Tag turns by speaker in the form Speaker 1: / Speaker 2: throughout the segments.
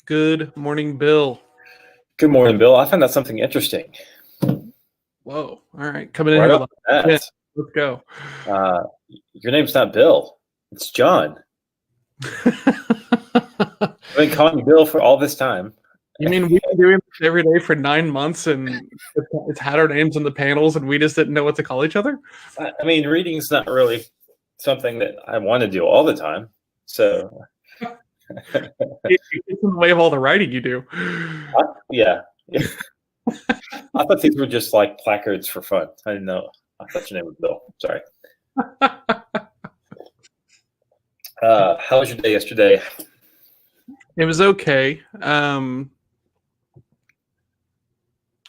Speaker 1: Good morning, Bill.
Speaker 2: Good morning, Bill. I found out something interesting.
Speaker 1: Whoa. All right. Coming in
Speaker 2: Right
Speaker 1: here
Speaker 2: off
Speaker 1: like
Speaker 2: the
Speaker 1: yeah,
Speaker 2: bat,
Speaker 1: let's go.
Speaker 2: your name's not Bill. It's John. I've been calling you Bill for all this time.
Speaker 1: You mean we've been doing this every day for 9 months and it's had our names on the panels and we just didn't know what to call each other?
Speaker 2: I mean, reading's not really something that I want to do all the time. So,
Speaker 1: It's in the way of all the writing you do.
Speaker 2: yeah. I thought these were just like placards for fun. I didn't know. I thought your name was Bill. Sorry. How was your day yesterday?
Speaker 1: It was okay.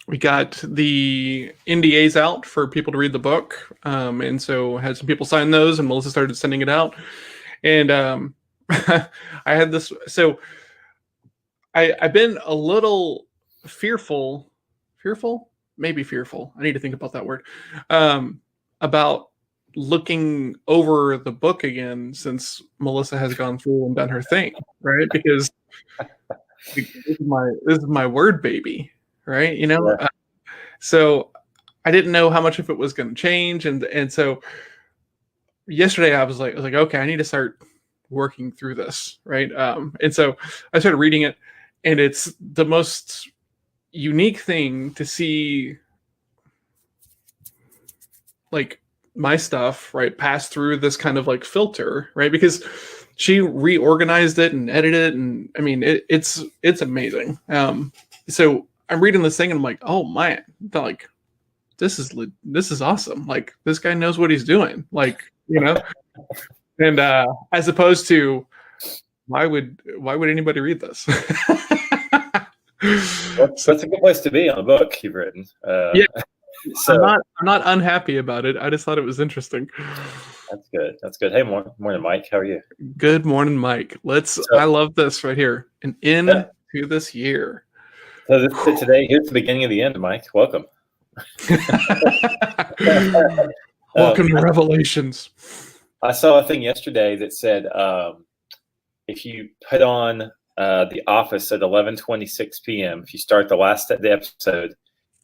Speaker 1: We got the NDAs out for people to read the book, and so had some people sign those, and Melissa started sending it out. And I had this. So I've been a little fearful, maybe fearful. I need to think about that word. About looking over the book again since Melissa has gone through and done her thing, right? Because this is my word baby, right? You know,
Speaker 2: Yeah.
Speaker 1: so I didn't know how much of it was going to change, and so yesterday I was like, okay, I need to start working through this, right? And so I started reading it, and it's the most unique thing to see, like, my stuff, right, pass through this kind of like filter, right? Because she reorganized it and edited it, and I mean, it's amazing. So I'm reading this thing, and I'm like, oh man, like this is awesome. Like this guy knows what he's doing, like, you know. And as opposed to why would anybody read this?
Speaker 2: That's a good place to be on a book you've written.
Speaker 1: Yeah.
Speaker 2: So
Speaker 1: I'm not unhappy about it. I just thought it was interesting.
Speaker 2: that's good. That's good. Hey, morning, Mike. How are you?
Speaker 1: Good morning, Mike. I love this right here. An end to this year.
Speaker 2: So today, here's the beginning of the end, Mike. Welcome.
Speaker 1: Welcome to Revelations.
Speaker 2: I saw a thing yesterday that said if you put on The Office at 11:26 p.m., if you start the last the episode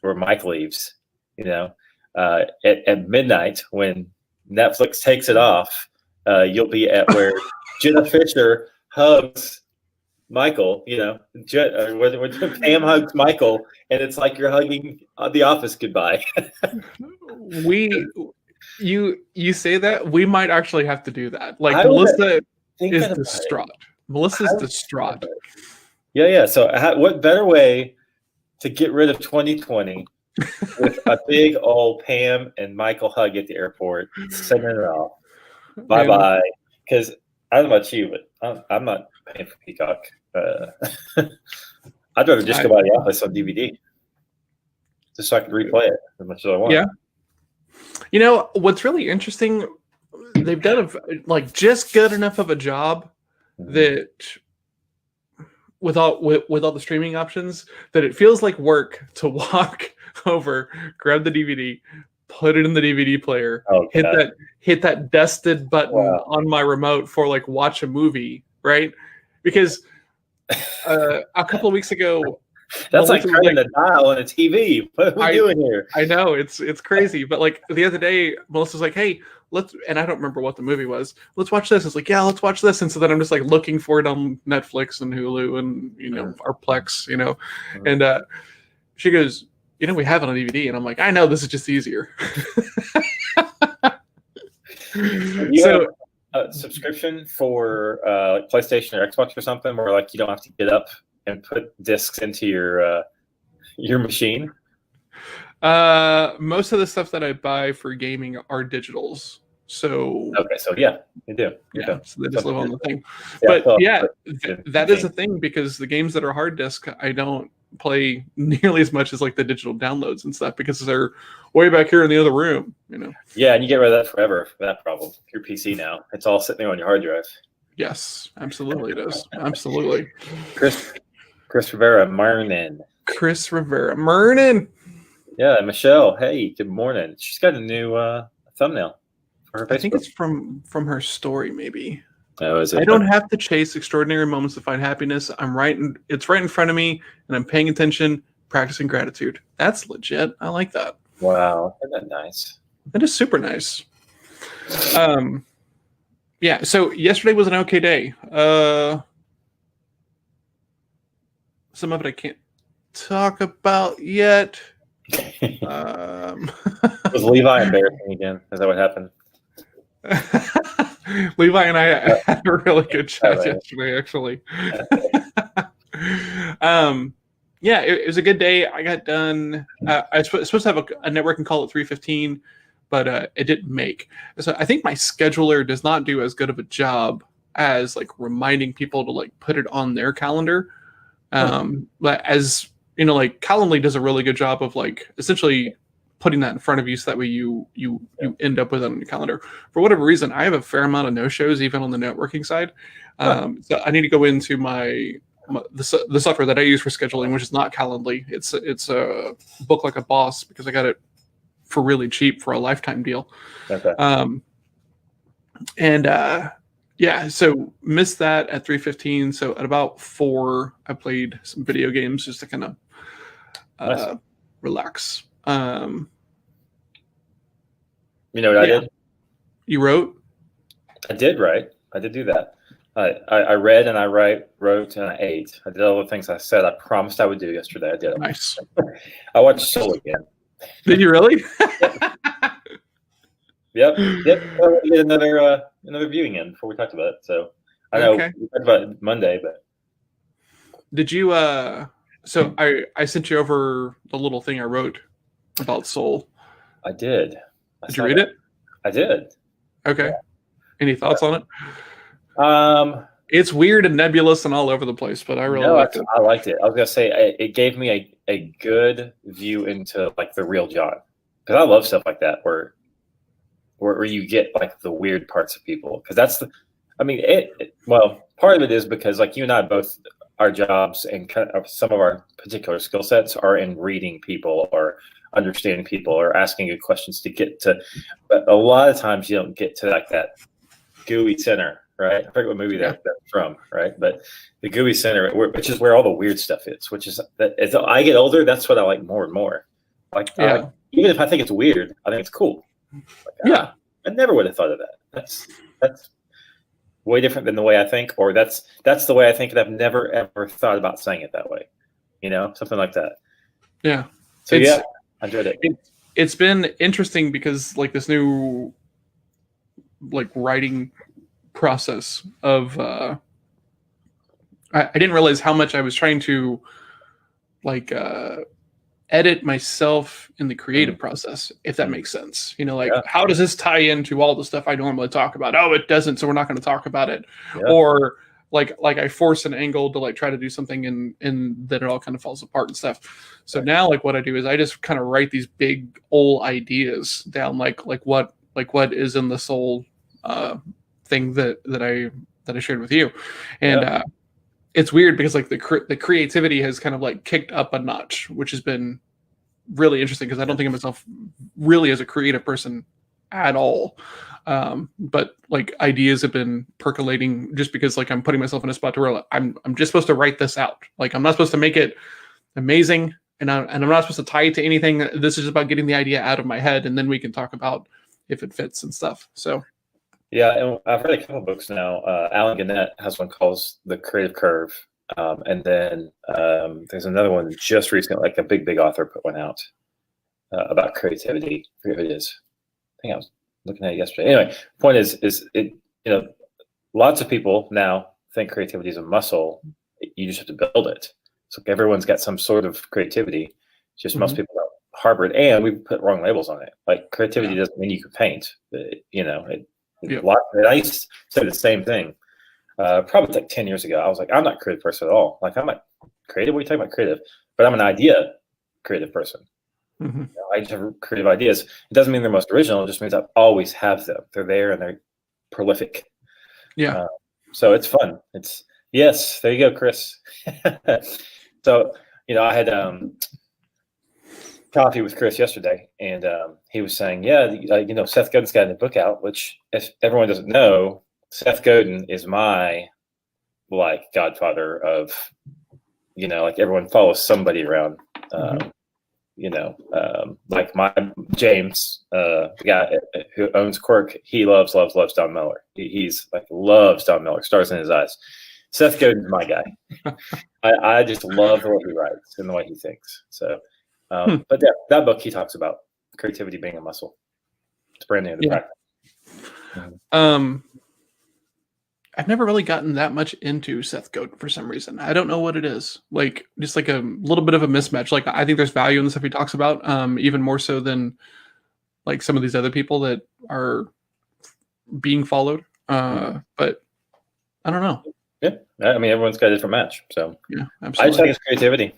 Speaker 2: where Mike leaves, you know, at midnight when Netflix takes it off, you'll be at where Jenna Fisher hugs Michael, you know, when Pam hugs Michael, and it's like you're hugging The Office goodbye.
Speaker 1: You say that, we might actually have to do that. Like, Melissa is distraught. Melissa's distraught.
Speaker 2: Yeah. So what better way to get rid of 2020 with a big old Pam and Michael hug at the airport, sending it off. Bye-bye. Because I don't know about you, but I'm not paying for Peacock. I'd rather just go buy The Office on DVD just so I can replay it as much as I want.
Speaker 1: Yeah. You know, what's really interesting, they've done just good enough of a job that with all the streaming options, that it feels like work to walk over, grab the DVD, put it in the DVD player, hit that dusted button on my remote for like watch a movie, right? Because a couple of weeks ago,
Speaker 2: that's like turning the dial on a TV. What are we doing here?
Speaker 1: I know, it's crazy. But like the other day, Melissa's like, hey, and I don't remember what the movie was. Let's watch this. It's like, yeah, let's watch this. And so then I'm just like looking for it on Netflix and Hulu and, you know, our Plex, you know. And she goes, you know, we have it on DVD. And I'm like, I know, this is just easier.
Speaker 2: You have a subscription for PlayStation or Xbox or something where like you don't have to get up and put discs into your machine?
Speaker 1: Most of the stuff that I buy for gaming are digitals. So
Speaker 2: okay, so yeah, you do.
Speaker 1: Yeah, so they just live on the thing. But yeah, that is a thing, because the games that are hard disk, I don't play nearly as much as like the digital downloads and stuff, because they're way back here in the other room, you know.
Speaker 2: Yeah, and you get rid of that forever, that problem. Your PC now, it's all sitting there on your hard drive.
Speaker 1: Yes, absolutely it is. Absolutely.
Speaker 2: Chris Rivera, morning.
Speaker 1: Chris Rivera, morning.
Speaker 2: Yeah, Michelle, hey, good morning. She's got a new thumbnail for her Facebook.
Speaker 1: I think it's from her story, maybe.
Speaker 2: Oh, is
Speaker 1: I
Speaker 2: it?
Speaker 1: don't have to chase extraordinary moments to find happiness. It's right in front of me, and I'm paying attention, practicing gratitude. That's legit. I like that.
Speaker 2: Wow, isn't that nice?
Speaker 1: That is super nice. Yeah. So yesterday was an okay day. Some of it I can't talk about yet.
Speaker 2: Was Levi embarrassing again? Is that what happened?
Speaker 1: Levi and I had a really good chat
Speaker 2: right.
Speaker 1: yesterday, actually. Yeah, it was a good day. I got done. I was supposed to have a networking call at 3:15, but it didn't make. So I think my scheduler does not do as good of a job as like reminding people to like put it on their calendar. But as you know, like Calendly does a really good job of like essentially putting that in front of you so that way you end up with it on your calendar. For whatever reason, I have a fair amount of no-shows even on the networking side. So I need to go into the software that I use for scheduling, which is not Calendly. It's a Book Like a Boss because I got it for really cheap for a lifetime deal.
Speaker 2: Okay.
Speaker 1: Yeah, so missed that at 3:15. So at about 4, I played some video games just to kind of
Speaker 2: Nice.
Speaker 1: relax.
Speaker 2: You know what I did?
Speaker 1: You wrote?
Speaker 2: I did write. I did do that. I read and I wrote and I ate. I did all the things I said I promised I would do yesterday. I did it.
Speaker 1: Nice.
Speaker 2: I watched Soul again.
Speaker 1: Did you really?
Speaker 2: Yep. We did another viewing in before we talked about it. So I know we talked about it Monday, but
Speaker 1: did you? So I sent you over the little thing I wrote about Soul.
Speaker 2: I did.
Speaker 1: Did you read it?
Speaker 2: I did.
Speaker 1: Okay. Yeah. Any thoughts on it?
Speaker 2: It's
Speaker 1: weird and nebulous and all over the place, but I really liked it.
Speaker 2: I liked it. I was gonna say it gave me a good view into like the real John, because I love stuff like that where you get like the weird parts of people, because that's part of it is because like you and I both, our jobs and kind of some of our particular skill sets are in reading people or understanding people or asking good questions to get to, but a lot of times you don't get to like that gooey center, right? I forget what movie that's from, right? But the gooey center, which is where all the weird stuff is, which is that as I get older, that's what I like more and more. Even if I think it's weird, I think it's cool. Like, I never would have thought of that. That's way different than the way I think, or that's the way I think, and I've never ever thought about saying it that way. You know, something like that.
Speaker 1: Yeah.
Speaker 2: So I enjoyed it.
Speaker 1: It's been interesting because like this new like writing process of I didn't realize how much I was trying to like edit myself in the creative process, if that makes sense. You know, like how does this tie into all the stuff I normally talk about? Oh, it doesn't, so we're not going to talk about it. Or like I force an angle to like try to do something and then it all kind of falls apart and stuff. So now like what I do is I just kind of write these big old ideas down, like what is in the Soul thing that I shared with you. And it's weird because like the creativity has kind of like kicked up a notch, which has been really interesting because I don't think of myself really as a creative person at all. But like ideas have been percolating just because like I'm putting myself in a spot to where I'm just supposed to write this out. Like I'm not supposed to make it amazing and I'm not supposed to tie it to anything. This is just about getting the idea out of my head and then we can talk about if it fits and stuff. So
Speaker 2: yeah, and I've read a couple books now. Alan Gannett has one called The Creative Curve. And then there's another one just recently, like a big author put one out about creativity. I forget who it is. I think I was looking at it yesterday. Anyway, point is it, you know, lots of people now think creativity is a muscle. You just have to build it. So everyone's got some sort of creativity. Just most people don't harbor it, and we put wrong labels on it. Like creativity doesn't mean you can paint. You know, I used to say the same thing. Probably like 10 years ago, I was like, I'm not a creative person at all. Like, I'm not creative. What are you talking about creative? But I'm an idea creative person. You know, I just have creative ideas. It doesn't mean they're most original. It just means I always have them. They're there and they're prolific.
Speaker 1: Yeah.
Speaker 2: So it's fun. Yes, there you go, Chris. So, you know, I had coffee with Chris yesterday, and he was saying, you know, Seth Godin's got a book out, which if everyone doesn't know, Seth Godin is my like godfather of, like everyone follows somebody around. Like my James, the guy who owns Quirk, he loves Don Miller. He's like loves Don Miller, stars in his eyes. Seth Godin's my guy. I just love the way he writes and the way he thinks. So, but that book he talks about creativity being a muscle. It's brand new to practice.
Speaker 1: I've never really gotten that much into Seth Godin for some reason. I don't know what it is. Like, just like a little bit of a mismatch. Like, I think there's value in the stuff he talks about, even more so than like some of these other people that are being followed. But I don't know.
Speaker 2: Yeah, I mean, everyone's got a different match. So
Speaker 1: yeah, absolutely.
Speaker 2: I just like his creativity.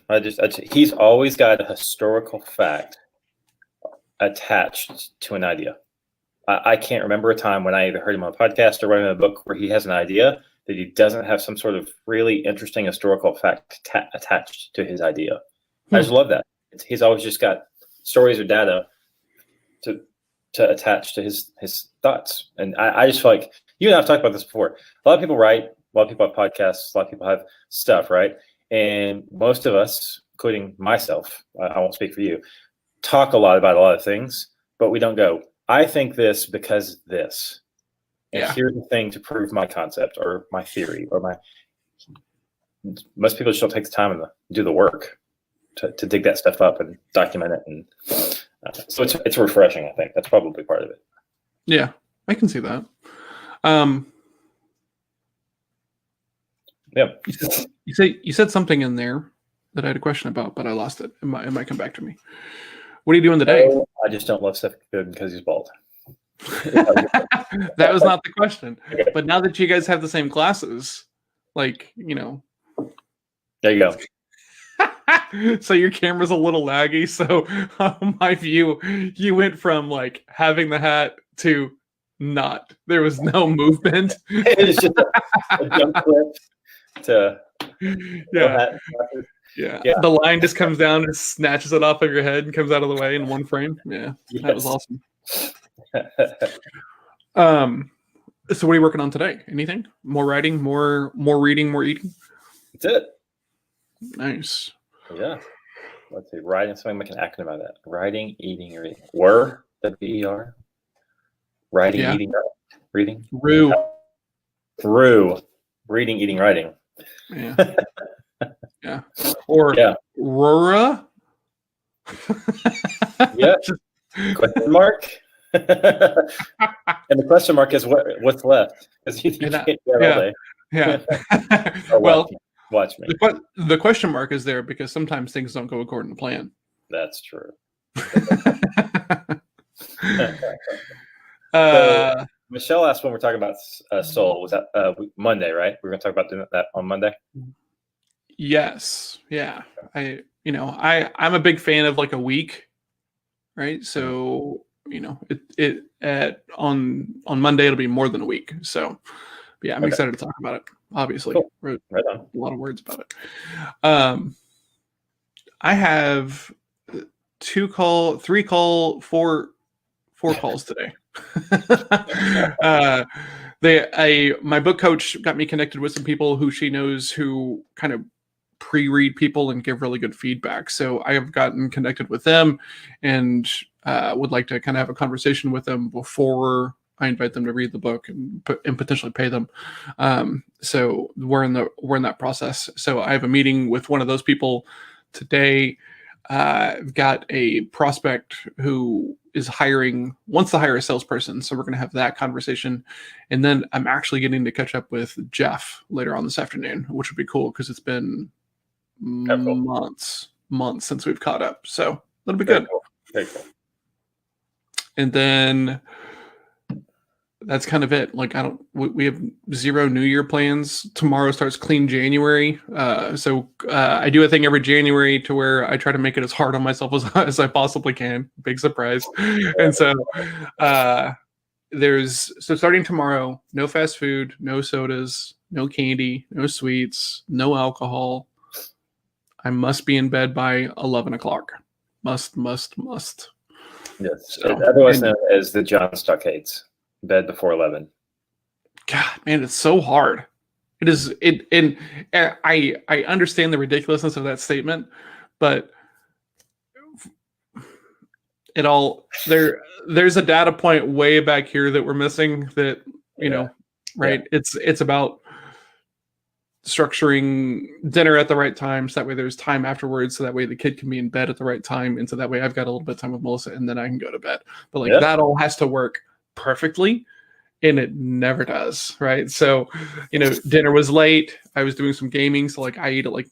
Speaker 2: He's always got a historical fact attached to an idea. I can't remember a time when I either heard him on a podcast or read him in a book where he has an idea that he doesn't have some sort of really interesting historical fact attached to his idea. I just love that. He's always just got stories or data to attach to his thoughts. And I just feel like, you and I have talked about this before. A lot of people write, a lot of people have podcasts, a lot of people have stuff, right? And most of us, including myself, I won't speak for you, talk a lot about a lot of things, but we don't go, I think this because this. And here's the thing to prove my concept or my theory or most people just don't take the time and do the work to dig that stuff up and document it. And so it's refreshing, I think. That's probably part of it.
Speaker 1: Yeah, I can see that.
Speaker 2: Yeah.
Speaker 1: You said something in there that I had a question about, but I lost it. It might come back to me. What are you doing today?
Speaker 2: I just don't love Seth Godin because he's bald.
Speaker 1: That was not the question. Okay. But now that you guys have the same classes, like,
Speaker 2: there you go.
Speaker 1: So your camera's a little laggy. So my view, you went from like having the hat to not. There was no movement.
Speaker 2: It's just a jump clip to
Speaker 1: yeah. The line just comes down and snatches it off of your head and comes out of the way in one frame. Yeah, yes. That was awesome. So what are you working on today? Anything? More writing, more reading, more eating?
Speaker 2: That's it.
Speaker 1: Nice.
Speaker 2: Yeah. Let's see. Writing, something make an acronym out of that. Writing, eating, reading. WER, W-E-R. Writing, eating, reading. Through. Reading, eating, writing.
Speaker 1: Yeah. Yeah. Or Rora.
Speaker 2: Yeah. Question mark. And the question mark is what's left, because you can't do that all day.
Speaker 1: Yeah.
Speaker 2: Well, watch me.
Speaker 1: The question mark is there because sometimes things don't go according to plan.
Speaker 2: That's true. So Michelle asked when we're talking about soul. Was that Monday, right? We're going to talk about doing that on Monday.
Speaker 1: Yes. Yeah. I'm a big fan of like a week, right? So on Monday it'll be more than a week. So yeah, I'm excited to talk about it. Obviously,
Speaker 2: cool.
Speaker 1: Wrote
Speaker 2: right on.
Speaker 1: a lot of words about it. I have four calls today. My book coach got me connected with some people who she knows who kind of pre-read people and give really good feedback. So I have gotten connected with them and would like to kind of have a conversation with them before I invite them to read the book and potentially pay them. So we're in that process. So I have a meeting with one of those people today. I've got a prospect who wants to hire a salesperson. So we're going to have that conversation. And then I'm actually getting to catch up with Jeff later on this afternoon, which would be cool because it's been months since we've caught up. So that'll be good.
Speaker 2: Cool. Very cool.
Speaker 1: And then that's kind of it. Like we have zero New Year plans. Tomorrow starts Clean January. So I do a thing every January to where I try to make it as hard on myself as I possibly can. Big surprise. And so starting tomorrow, no fast food, no sodas, no candy, no sweets, no alcohol. I must be in bed by 11 o'clock. Must.
Speaker 2: Yes. So, otherwise known as the John Stockades. Bed before 11.
Speaker 1: God, man, it's so hard. It is it, and I understand the ridiculousness of that statement, but it all there's a data point way back here that we're missing that, you know, right? It's about structuring dinner at the right time so that way there's time afterwards, so that way the kid can be in bed at the right time, and so that way I've got a little bit of time with Melissa and then I can go to bed. But like that all has to work perfectly, and it never does, right? So, you know, dinner was late. I was doing some gaming, so like I ate at like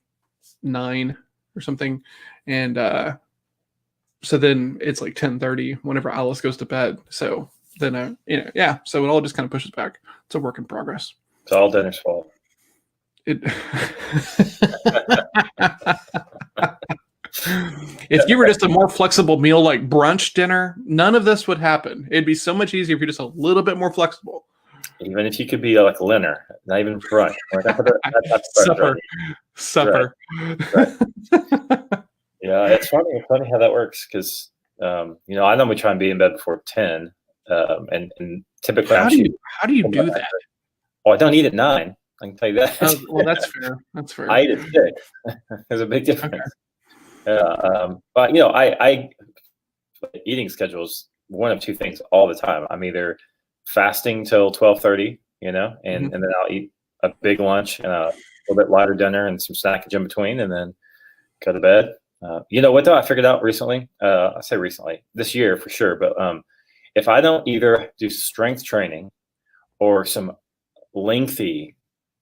Speaker 1: 9 or something, and so then it's like 10:30 whenever Alice goes to bed. So then you know, yeah. So it all just kind of pushes back. It's a work in progress.
Speaker 2: It's all dinner's fault.
Speaker 1: It. If you were just a more flexible meal like brunch dinner, none of this would happen. It'd be so much easier if you're just a little bit more flexible.
Speaker 2: Even if you could be like Leonard, not even brunch. Like
Speaker 1: supper.
Speaker 2: Right.
Speaker 1: Supper.
Speaker 2: Right. Yeah, it's funny how that works because you know, I normally try and be in bed before 10, and typically
Speaker 1: how do you do that?
Speaker 2: Well, I don't eat at 9. I can tell you that.
Speaker 1: Oh, well, that's fair. That's fair.
Speaker 2: I eat at 6. There's a big difference. Okay. But you know, I eating schedules one of two things all the time. I'm either fasting till 12:30, you know, and then I'll eat a big lunch and a little bit lighter dinner and some snackage in between, and then go to bed. You know what though? I figured out recently. I say recently, this year for sure. But if I don't either do strength training or some lengthy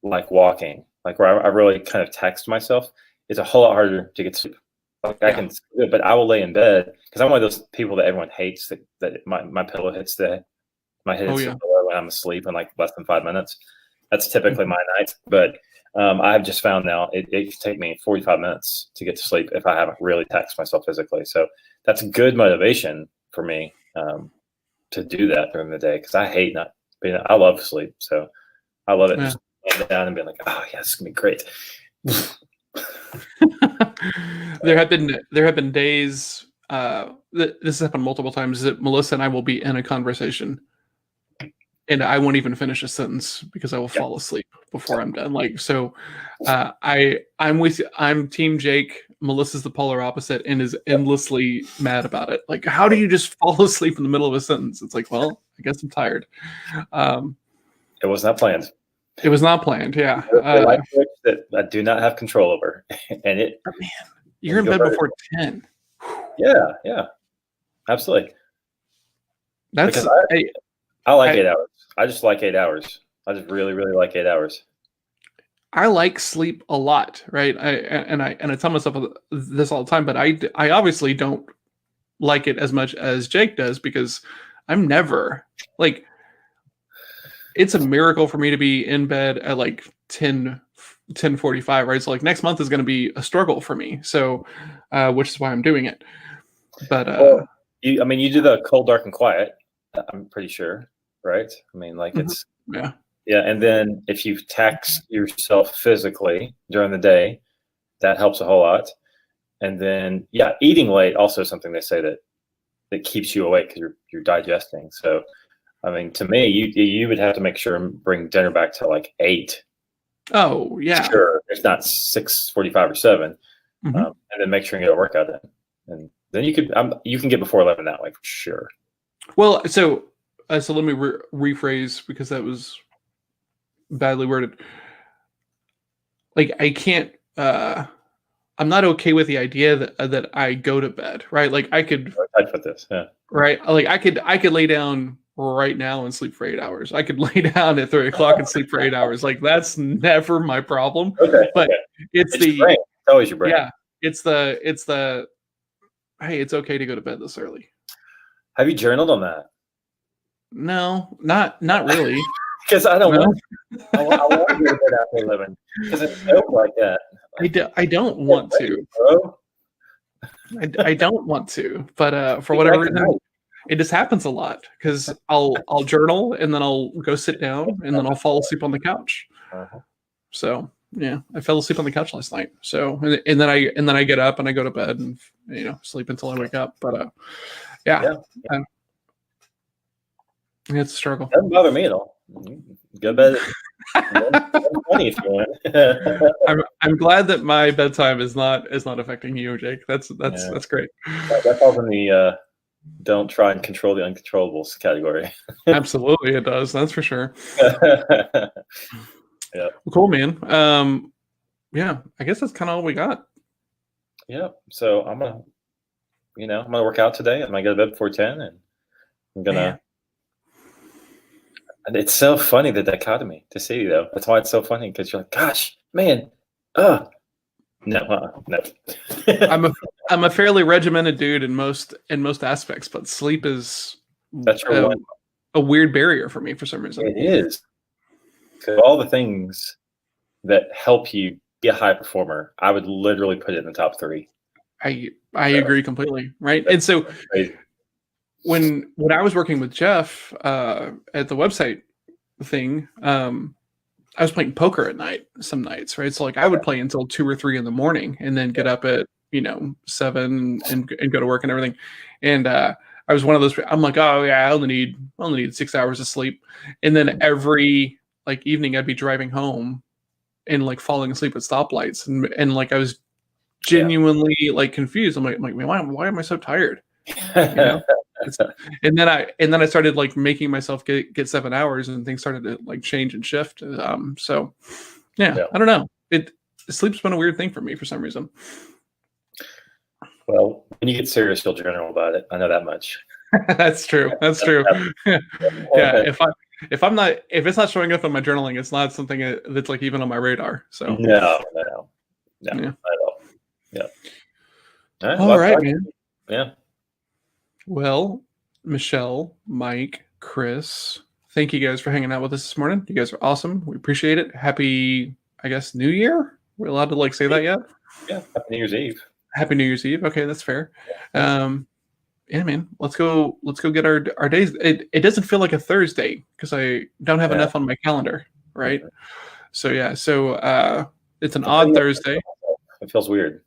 Speaker 2: like walking, like where I really kind of text myself, it's a whole lot harder to get sleep. Like I can, but I will lay in bed because I'm one of those people that everyone hates that my pillow hits my head hits the pillow when I'm asleep in like less than 5 minutes. That's typically my night. But I've just found now it can take me 45 minutes to get to sleep if I haven't really taxed myself physically. So that's good motivation for me to do that during the day because I hate not being. I love sleep, so I love it. Just laying down and being like, oh yeah, this is gonna be great.
Speaker 1: There have been days. This has happened multiple times. That Melissa and I will be in a conversation, and I won't even finish a sentence because I will fall asleep before I'm done. Like so, I'm with you. I'm Team Jake. Melissa's the polar opposite and is endlessly mad about it. Like, how do you just fall asleep in the middle of a sentence? It's like, well, I guess I'm tired.
Speaker 2: It was not planned.
Speaker 1: It was not planned. Yeah.
Speaker 2: That I do not have control over, and it.
Speaker 1: Oh, man, you're in bed before 10.
Speaker 2: Yeah, absolutely.
Speaker 1: That's
Speaker 2: I like 8 hours. I just like 8 hours. I just really, really like 8 hours.
Speaker 1: I like sleep a lot, right? I tell myself this all the time, but I obviously don't like it as much as Jake does because I'm never like. It's a miracle for me to be in bed at like 10:45, right? So like next month is going to be a struggle for me. So, which is why I'm doing it. But
Speaker 2: you do the cold, dark, and quiet. I'm pretty sure, right? I mean, like it's yeah. And then if you tax yourself physically during the day, that helps a whole lot. And then eating late also something they say that keeps you awake because you're digesting. So. I mean, to me, you would have to make sure and bring dinner back to like 8.
Speaker 1: Oh yeah,
Speaker 2: sure. It's not 6:45 or 7, and then make sure you get a workout in, and then you can get before 11 that way for sure.
Speaker 1: Well, so let me rephrase because that was badly worded. Like I can't. I'm not okay with the idea that I go to bed, right? Like I could.
Speaker 2: I'd put this,
Speaker 1: right. Like I could lay down right now and sleep for 8 hours. I could lay down at 3 o'clock and sleep for 8 hours. Like that's never my problem.
Speaker 2: Okay.
Speaker 1: But it's the
Speaker 2: brain. It's always your brain.
Speaker 1: Yeah. It's the hey, it's okay to go to bed this early.
Speaker 2: Have you journaled on that?
Speaker 1: No, not really.
Speaker 2: Because I don't want I want to go to bed after 11. Because it's so like that.
Speaker 1: I don't want to. I don't want to, but for whatever reason, it just happens a lot because I'll journal and then I'll go sit down and then I'll fall asleep on the couch. So yeah, I fell asleep on the couch last night. So and then I get up and I go to bed and sleep until I wake up. But it's a struggle.
Speaker 2: Doesn't bother me at all. Go to bed at 1:20 if you want.
Speaker 1: I'm glad that my bedtime is not affecting you, Jake. That's great.
Speaker 2: That falls in the don't try and control the uncontrollables category.
Speaker 1: Absolutely, it does. That's for sure.
Speaker 2: Yeah.
Speaker 1: Well, cool, man. Yeah, I guess that's kind of all we got.
Speaker 2: Yeah. So I'm gonna work out today. I'm gonna go to bed before 10, and I'm gonna.
Speaker 1: Man.
Speaker 2: And it's so funny, the dichotomy to see, though. That's why it's so funny, because you're like, gosh, man, no.
Speaker 1: I'm a fairly regimented dude in most aspects, but sleep is
Speaker 2: That's your one.
Speaker 1: A weird barrier for me for some reason.
Speaker 2: It is. Because all the things that help you be a high performer, I would literally put it in the top 3.
Speaker 1: I agree completely, right? And so when I was working with Jeff at the website thing, I was playing poker at night some nights, right? So like I would play until 2 or 3 in the morning and then get up at 7 and go to work and everything. And I was one of those. I'm like, oh yeah, I only need 6 hours of sleep. And then every like evening I'd be driving home and like falling asleep at stoplights and like I was genuinely like confused. I'm like man, why am I so tired? And then I started like making myself get 7 hours, and things started to like change and shift. So yeah, I don't know. Sleep's been a weird thing for me for some reason.
Speaker 2: Well, when you get serious, you'll journal about it. I know that much.
Speaker 1: That's true. Yeah. If it's not showing up in my journaling, it's not something that's like even on my radar. So
Speaker 2: no, not at all. Yeah.
Speaker 1: All right, man.
Speaker 2: Yeah.
Speaker 1: Well, Michelle, Mike, Chris, thank you guys for hanging out with us this morning. You guys are awesome. We appreciate it. Happy, I guess, New Year. We're allowed to like say that yet?
Speaker 2: Yeah. Happy New Year's Eve.
Speaker 1: Happy New Year's Eve. Okay, that's fair. Yeah, man. Let's go get our days. It doesn't feel like a Thursday because I don't have enough on my calendar, right? So yeah. So it's an odd Thursday.
Speaker 2: It feels weird.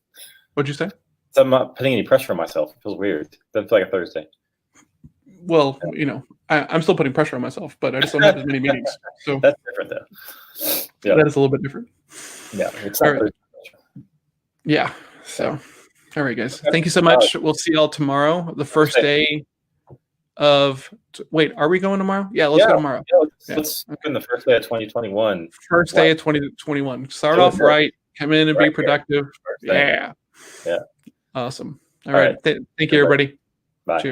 Speaker 1: What'd you say?
Speaker 2: So I'm not putting any pressure on myself. It feels weird. It doesn't feel like a Thursday.
Speaker 1: Well, I'm still putting pressure on myself, but I just don't have as many meetings. So
Speaker 2: that's different, though. Yeah,
Speaker 1: that is a little bit different.
Speaker 2: Yeah, it's
Speaker 1: all right. Yeah. So, all right, guys. Thank you so much. We'll see y'all tomorrow. The first day of. Wait, are we going tomorrow? Yeah, let's go tomorrow.
Speaker 2: Yeah, let's spend the first day of 2021.
Speaker 1: First day of 2021. Start off right. Come in and be productive. Yeah.
Speaker 2: Yeah.
Speaker 1: Awesome. All right. Thank you, everybody.
Speaker 2: Bye.
Speaker 1: Cheers.